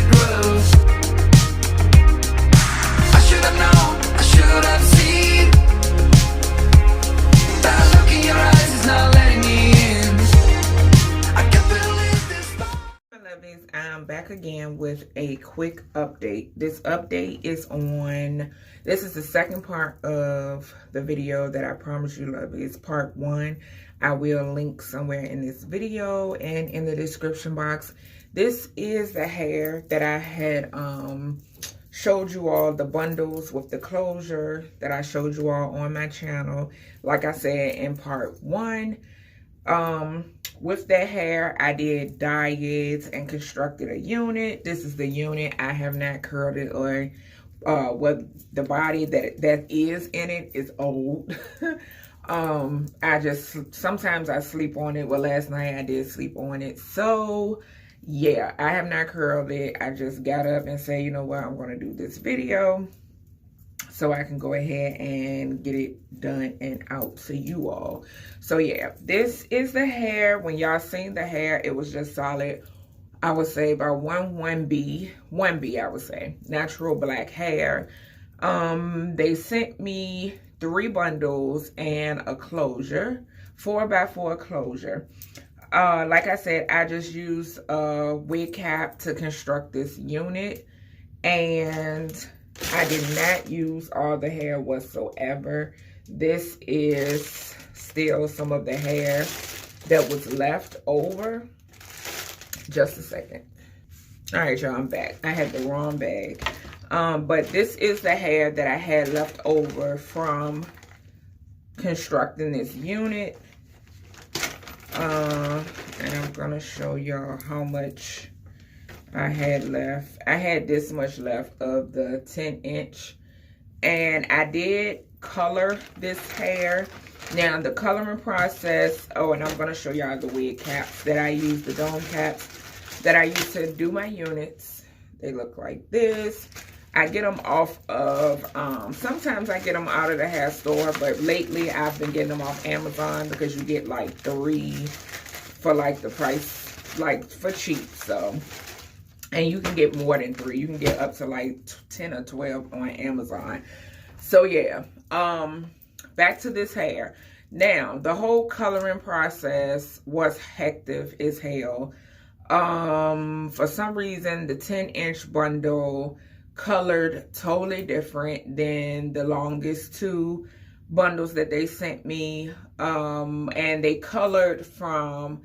it grows. I should have known, I should have seen. That look in your eyes is not letting me in. I can't believe this. My lovies, I'm back again with a quick update. This update is on, this is the second part of the video that I promised you, lovies. Part 1, I will link somewhere in this video and in the description box. This is the hair that I had showed you all, the bundles with the closure that I showed you all on my channel. Like I said in part 1, with that hair, I did dye it and constructed a unit. This is the unit. I have not curled it, or what the body that is in it is old. I just, sometimes I sleep on it. Well, last night I did sleep on it. So yeah, I have not curled it. I just got up and said, you know what, I'm going to do this video so I can go ahead and get it done and out to you all. So yeah, this is the hair. When y'all seen the hair, it was just solid, I would say about 1B, I would say, natural black hair. They sent me 3 bundles and a closure, 4x4 closure. Like I said, I just used a wig cap to construct this unit, and I did not use all the hair whatsoever. This is still some of the hair that was left over. Just a second. All right, y'all, I'm back. I had the wrong bag. But this is the hair that I had left over from constructing this unit. And I'm gonna show y'all how much I had left. I had this much left of the 10-inch, and I did color this hair. Now the coloring process, oh, and I'm gonna show y'all the wig caps that I use, the dome caps that I use to do my units. They look like this. I get them off of, sometimes I get them out of the hair store, but lately I've been getting them off Amazon because you get like 3 for like the price, like for cheap. So, and you can get more than 3. You can get up to like 10 or 12 on Amazon. So yeah, back to this hair. Now, the whole coloring process was hectic as hell. For some reason, the 10-inch bundle colored totally different than the longest 2 bundles that they sent me. And they colored from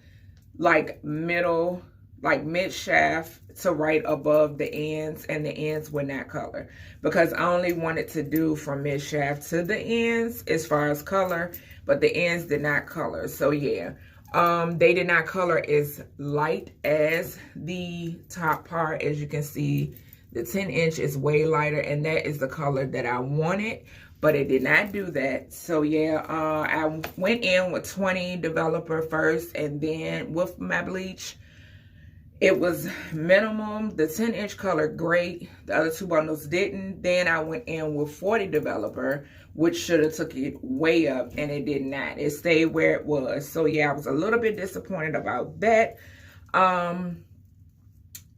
like middle, like mid shaft to right above the ends, and the ends were not colored because I only wanted to do from mid shaft to the ends as far as color, but the ends did not color. So yeah, they did not color as light as the top part. As you can see, the 10-inch is way lighter, and that is the color that I wanted, but it did not do that. So yeah, I went in with 20 developer first, and then with my bleach, it was minimum. The 10-inch colored great. The other 2 bundles didn't. Then I went in with 40 developer, which should have took it way up, and it did not. It stayed where it was. So yeah, I was a little bit disappointed about that.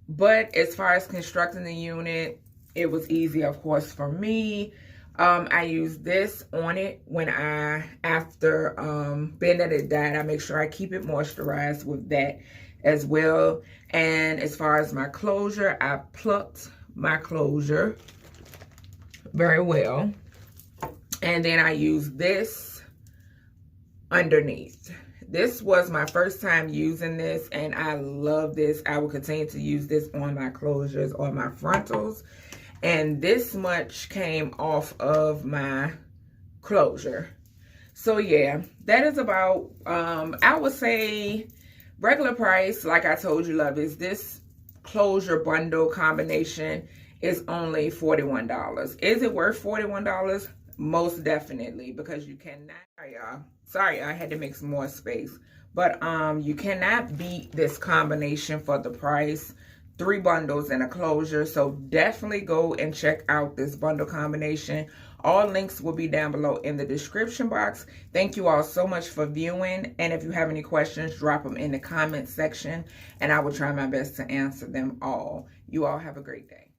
But as far as constructing the unit, it was easy, of course, for me. I used this on it when after being that it dyed, I make sure I keep it moisturized with that as well. And as far as my closure, I plucked my closure very well. And then I used this underneath. This was my first time using this, and I love this. I will continue to use this on my closures or my frontals. And this much came off of my closure. So yeah, that is about, I would say regular price, like I told you, love, is this closure bundle combination is only $41. Is it worth $41? Most definitely, because you cannot, sorry, I had to make some more space, but you cannot beat this combination for the price. 3 bundles and a closure. So definitely go and check out this bundle combination. All links will be down below in the description box. Thank you all so much for viewing. And if you have any questions, drop them in the comment section and I will try my best to answer them all. You all have a great day.